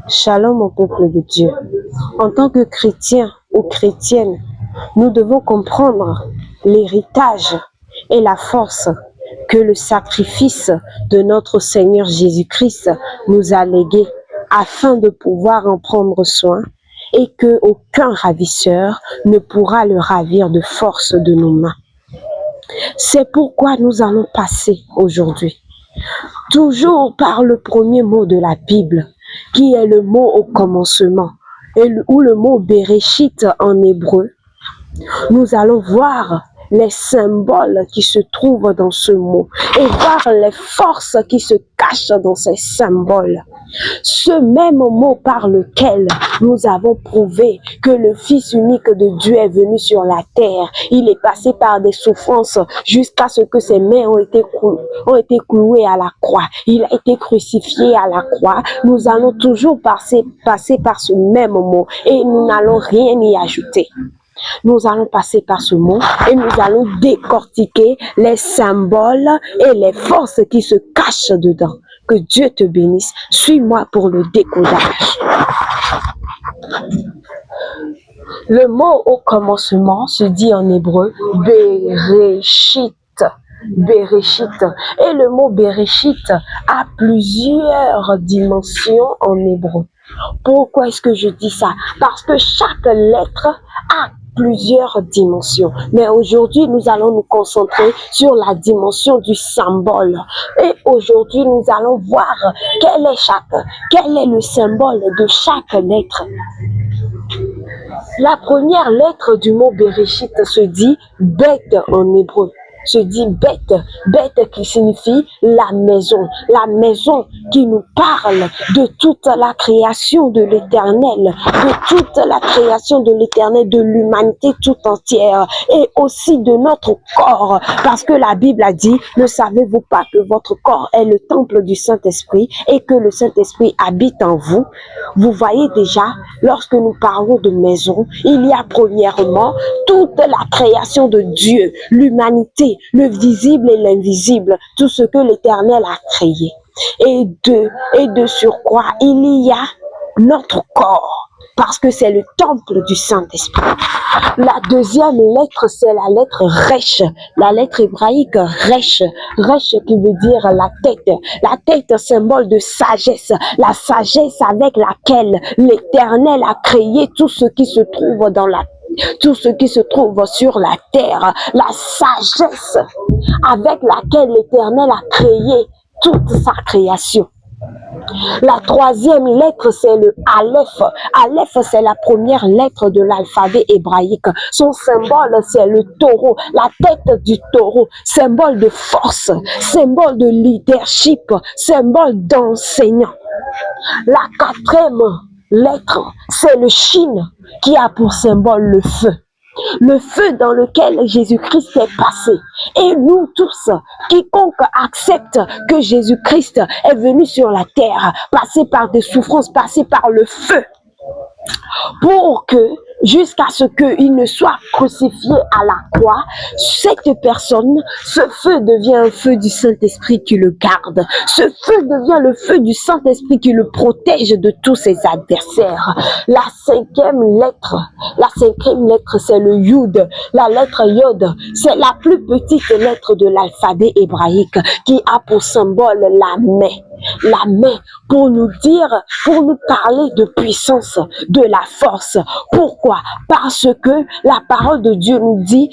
Shalom mon peuple de Dieu. En tant que chrétien ou chrétienne, nous devons comprendre l'héritage et la force que le sacrifice de notre Seigneur Jésus-Christ nous a légué afin de pouvoir en prendre soin et que aucun ravisseur ne pourra le ravir de force de nos mains. C'est pourquoi nous allons passer aujourd'hui toujours par le premier mot de la Bible, qui est le mot au commencement, ou le mot Bereshit en hébreu. Nous allons voir les symboles qui se trouvent dans ce mot et voir les forces qui se cachent dans ces symboles. Ce même mot par lequel nous avons prouvé que le Fils unique de Dieu est venu sur la terre. Il est passé par des souffrances jusqu'à ce que ses mains ont été clouées à la croix. Il a été crucifié à la croix. Nous allons toujours passer par ce même mot et nous n'allons rien y ajouter. Nous allons passer par ce mot et nous allons décortiquer les symboles et les forces qui se cachent dedans. Que Dieu te bénisse. Suis-moi pour le décodage. Le mot au commencement se dit en hébreu Bereshit. Bereshit. Et le mot Bereshit a plusieurs dimensions en hébreu. Pourquoi est-ce que je dis ça? Parce que chaque lettre a plusieurs dimensions. Mais aujourd'hui, nous allons nous concentrer sur la dimension du symbole. Et aujourd'hui, nous allons voir quel est le symbole de chaque lettre. La première lettre du mot Bereshit se dit bête en hébreu. Se dit bête qui signifie la maison qui nous parle de toute la création de l'Éternel, de l'humanité tout entière et aussi de notre corps, parce que la Bible a dit, ne savez-vous pas que votre corps est le temple du Saint-Esprit et que le Saint-Esprit habite en vous? Vous voyez déjà, lorsque nous parlons de maison, il y a premièrement toute la création de Dieu, l'humanité, le visible et l'invisible, tout ce que l'Éternel a créé. Et de surcroît, il y a notre corps, parce que c'est le temple du Saint-Esprit. La deuxième lettre, c'est la lettre Resh, la lettre hébraïque Resh. Resh qui veut dire la tête. La tête, symbole de sagesse. La sagesse avec laquelle l'Éternel a créé tout ce qui se trouve tout ce qui se trouve sur la terre, la sagesse avec laquelle l'Éternel a créé toute sa création. La troisième lettre, c'est le Aleph. Aleph, c'est la première lettre de l'alphabet hébraïque. Son symbole, c'est le taureau, la tête du taureau, symbole de force, symbole de leadership, symbole d'enseignant. La quatrième lettre, c'est le Shin, qui a pour symbole le feu. Le feu dans lequel Jésus-Christ est passé. Et nous tous, quiconque accepte que Jésus-Christ est venu sur la terre, passé par des souffrances, passé par le feu, pour que, jusqu'à ce qu'il ne soit crucifié à la croix, cette personne, ce feu devient un feu du Saint-Esprit qui le garde. Ce feu devient le feu du Saint-Esprit qui le protège de tous ses adversaires. La cinquième lettre, c'est le Yud. La lettre Yod, c'est la plus petite lettre de l'alphabet hébraïque qui a pour symbole la main. La main pour nous parler de puissance, de la force. Pourquoi? Parce que la parole de Dieu nous dit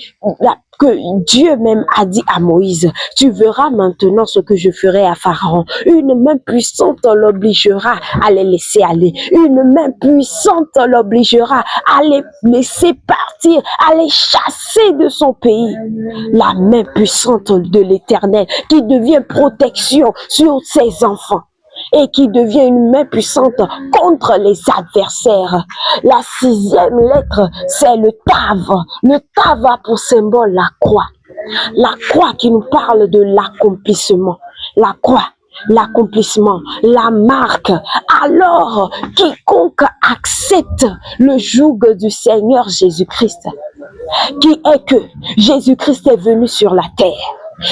que Dieu même a dit à Moïse, tu verras maintenant ce que je ferai à Pharaon. Une main puissante l'obligera à les laisser aller. Une main puissante l'obligera à les laisser partir, à les chasser de son pays. La main puissante de l'Éternel qui devient protection sur ses enfants et qui devient une main puissante contre les adversaires. La sixième lettre, c'est le Tav. Le Tav a pour symbole la croix. La croix qui nous parle de l'accomplissement. La croix, l'accomplissement, la marque. Alors, quiconque accepte le joug du Seigneur Jésus-Christ, qui est que Jésus-Christ est venu sur la terre.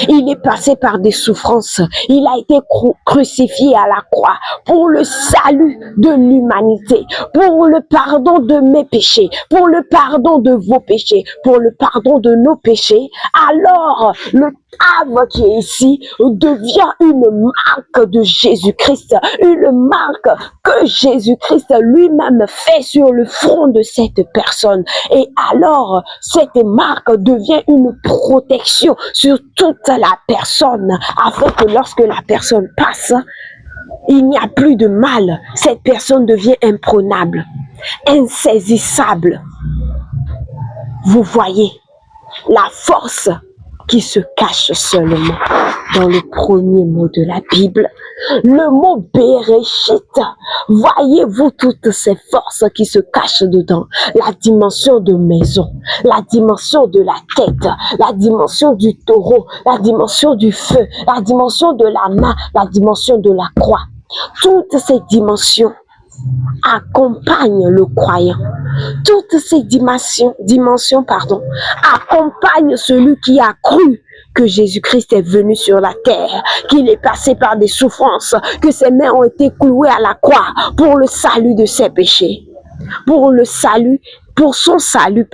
Il est passé par des souffrances. Il a été crucifié à la croix pour le salut de l'humanité, pour le pardon de mes péchés, pour le pardon de vos péchés, pour le pardon de nos péchés. Alors, le âme qui est ici devient une marque de Jésus-Christ, une marque que Jésus-Christ lui-même fait sur le front de cette personne. Et alors, cette marque devient une protection sur toute la personne, afin que lorsque la personne passe, il n'y a plus de mal. Cette personne devient imprenable, insaisissable. Vous voyez la force qui se cache seulement dans le premier mot de la Bible, le mot Béréchit. Voyez-vous toutes ces forces qui se cachent dedans? La dimension de maison, la dimension de la tête, la dimension du taureau, la dimension du feu, la dimension de la main, la dimension de la croix. Toutes ces dimensions accompagnent le croyant. Toutes ces dimensions, accompagnent celui qui a cru que Jésus-Christ est venu sur la terre, qu'il est passé par des souffrances, que ses mains ont été clouées à la croix pour le salut de ses péchés, pour son salut,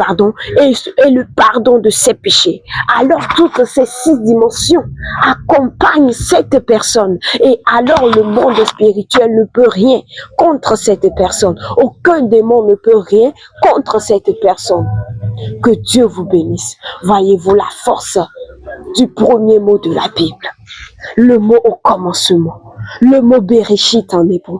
et le pardon de ses péchés. Alors toutes ces 6 dimensions accompagnent cette personne, et alors le monde spirituel ne peut rien contre cette personne. Aucun démon ne peut rien contre cette personne. Que Dieu vous bénisse. Voyez-vous la force du premier mot de la Bible, le mot au commencement, le mot Béréchit en hébreu.